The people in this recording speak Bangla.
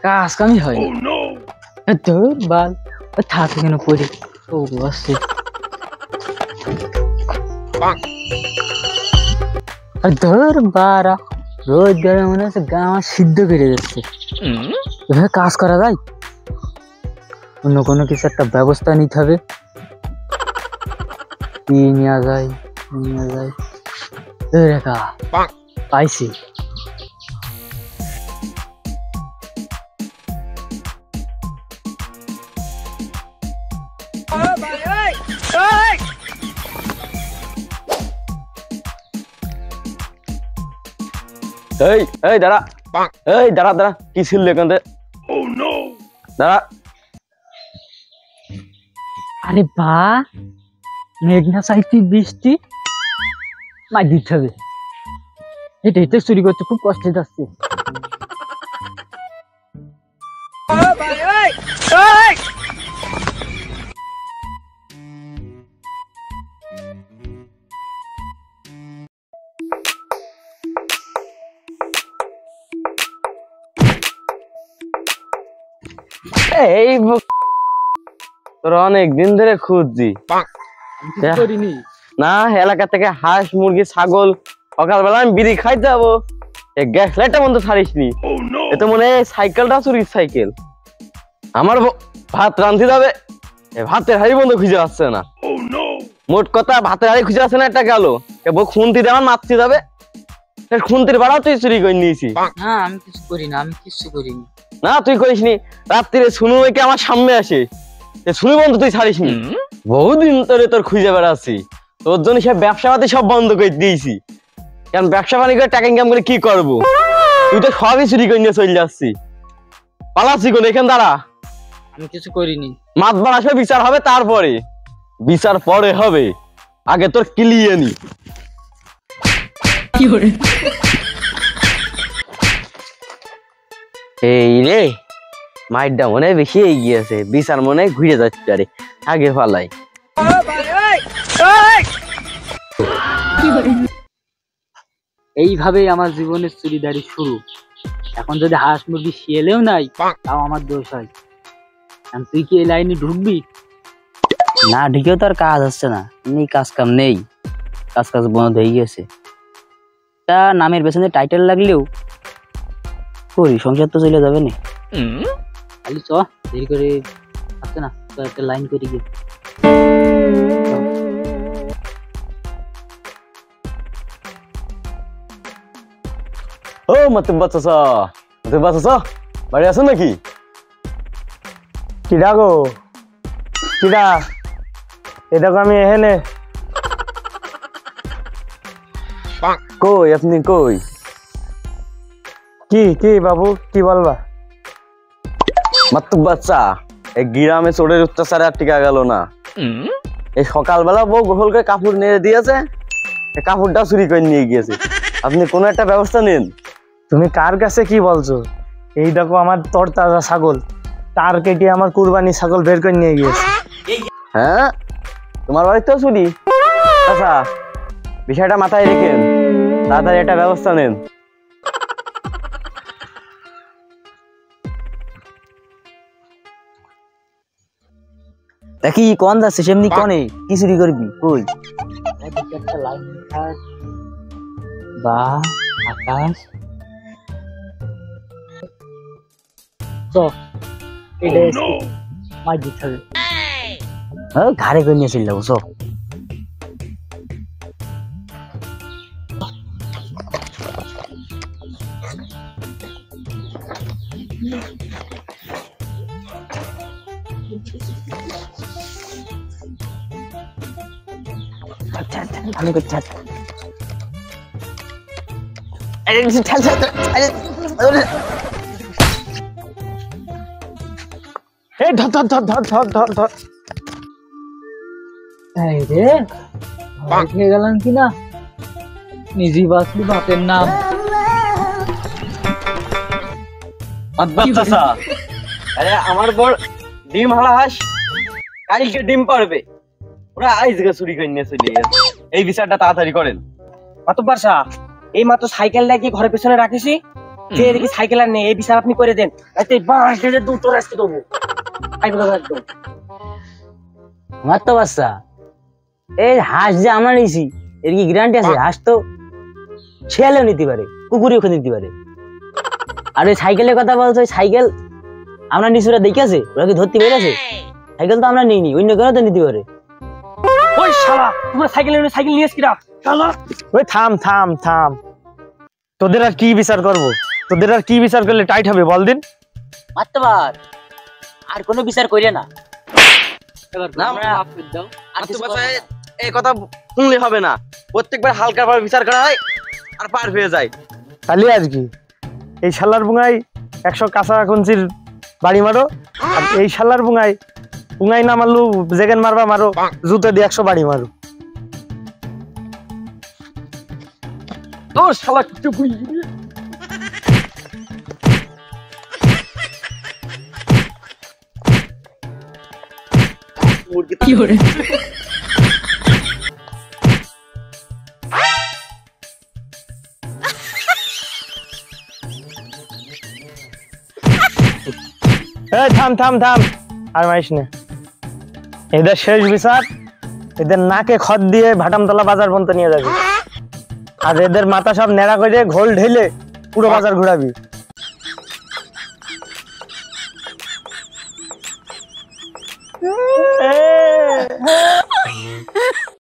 কাজ কামই হয় বাল থাকে কেন পড়ে আসছে ধর বারা রোজ গেলে মনে হচ্ছে গা আমার সিদ্ধ কেটে যাচ্ছে এভাবে কাজ করা যায় অন্য কোনো কিছু একটা ব্যবস্থা নিতে হবে কি নেওয়া যায় রেখা পাইছি দাঁড়া দাঁড়া কি ছিল এখান দাঁড়া আরে বা মেঘনা চাইতে বৃষ্টি মাই দিতে হবে এটাই তো চুরি করতে খুব কষ্টে যাচ্ছে এই তোরা অনেকদিন ধরে খুঁজছি না এলাকা থেকে হাঁস মুরগি ছাগল সকালবেলা আমি বিড়ি খাইতে যাবো গ্যাস লাইটটা বন্ধ ছাড়িস নি এতে মনে হয় সাইকেলটা চুরির সাইকেল আমার ভাত রাঁধতে যাবে ভাতের হাড়ি বন্ধ খুঁজে আসছে না মোট কথা ভাতের হাড়ি খুঁজে আসছে না একটা গেল খুন্তি দিয়ে আমার মারতে যাবে খুন্তির ভাড়াও তুই চুরি করে নিয়েছি না আমি কিছু করিনি না তুই করিস নি রাত্রিরে শুনু একে আমার সামনে আসে শুনি বন্ধ তুই ছাড়িস নি বহুদিন ধরে তোর খুঁজে বেড়াচ্ছি তোর জন্য সব ব্যবসা পাতি সব বন্ধ করে দিয়েছি কারণ ব্যবসা পানি করে টাকা ইনকাম করে কি করবো তুই তো সবই চুরি করে নিয়ে চলে যাচ্ছি পালাচ্ছি কোন এখান দাঁড়া আমি কিছু করিনি মাতবার আসবে বিচার হবে তারপরে বিচার পরে হবে আগে তোর কিলিয়ে নি এই রে মাইরটা মনে বেশি এগিয়ে আছে বিচার মনে ঘুরে যাচ্ছে আরে আগে ফালাই এইভাবেই আমার জীবনের চুরিদারি শুরু এখন যদি হাঁস মুরগি শিয়েলেও নাই তাও আমার দোষ হয় তুই কি এই লাইনে ঢুকবি না ঢুকেও তো আর কাজ হচ্ছে না এমনি কাজ কাম নেই কাজ বন্ধ হয়ে গেছে তা নামের পেছনে টাইটেল লাগলেও করি সংসার তো চলে যাবে না খালি চ দেরি করে আসছে না তো একটা লাইন করে গিয়ে ও মাতুব্বা চাচা বাড়ি আছো নাকি কিডা গো কিডা এ দেখো আমি এখানে কই আপনি কই কি বাবু কি বলবা মাতুব্বা চা এই গ্রামে চোরের অত্যাচারে আর টিকা গেল না এই সকালবেলা বউ গোসল করে কাপড় নেড়ে দিয়েছে কাপড়টা চুরি করে নিয়ে গিয়েছে আপনি কোনো একটা ব্যবস্থা নিন তুমি কার কাছে কি বলছো এই দেখো আমার তরতাজা ছাগল তার কেটে আমার কুরবানি ছাগল বের করে নিয়ে গিয়েছে হ্যাঁ তোমার বাড়িতেও চুরি আচ্ছা বিষয়টা মাথায় রেখেন তাড়াতাড়ি একটা ব্যবস্থা নেন কি কোন যাচ্ছে সেমনি কনে কি চুরি করবি কই একটা লাইন বা আকাশ মাই দিতে হবে ঘাড়ে করে নিয়েছিল বুঝো ভালো করে ছাড় এই ধর এই রে খেয়ে গেলাম কিনা নিজেই বাঁচলি বাপের নাম আরে আমার বড় ডিম হালা হাঁস কালকে ডিম পারবে ওরা আইজকে চুরি করে নিয়ে চলে গেছে এই বিচারটা তাড়াতাড়ি করেন মাতুব্বার সাহেব এই মাত্র সাইকেলটা কি ঘরের পেছনে রাখিসি যে এদিকে সাইকেল আর নেই এই বিচার আপনি করে দেন, এতে বাঁশ দিয়ে দুটো রাস্তা দেবো একদম। আমার তো বাচ্চা এই হাঁস যে আমরা নিয়েছি এর কি গ্যারান্টি আছে? হাঁস তো ছেলেও নিতে পারে, কুকুরও ওখানে নিতে পারে। আর ওই সাইকেলের কথা বলছো, ওই সাইকেল আমরা নিচে ওরা দেখে আছে, ওরা কি ধরতে পেরেছে? সাইকেল তো আমরা নিইনি, অন্য কেউ তো নিতে পারে। ওই শালা তোমরা সাইকেল নিয়ে এসকিরা শালা। ওই থাম থাম থাম, তোদের আর কি বিচার করব? তোদের আর কি বিচার করলে টাইট হবে বল দিন? মারতে পার, আর কোনো বিচার করিয়ে না। না এই কথা শুনলে হবে না, প্রত্যেকবার হালকা ভাবে বিচার করা হয় আর পার হয়ে যায়। খালি আজ কি এই শালার বুঙাই 100 কাঁচা কঞ্চির বাড়ি মারো, আর এই শালার বুঙাই না মারলু যেখান মারবা মারো, জুতো দিয়ে 100 বাড়ি মারো। ও শালা কিছু বুঝি কি করে এই থাম থাম থাম, আর মারিস না। এদের শেষ বিচার, এদের নাকে খত দিয়ে ভাটামতলা বাজার পর্যন্ত নিয়ে যাবি, আর এদের মাথা সব নেড়া করে ঘোল ঢেলে পুরো বাজার ঘুরাবি।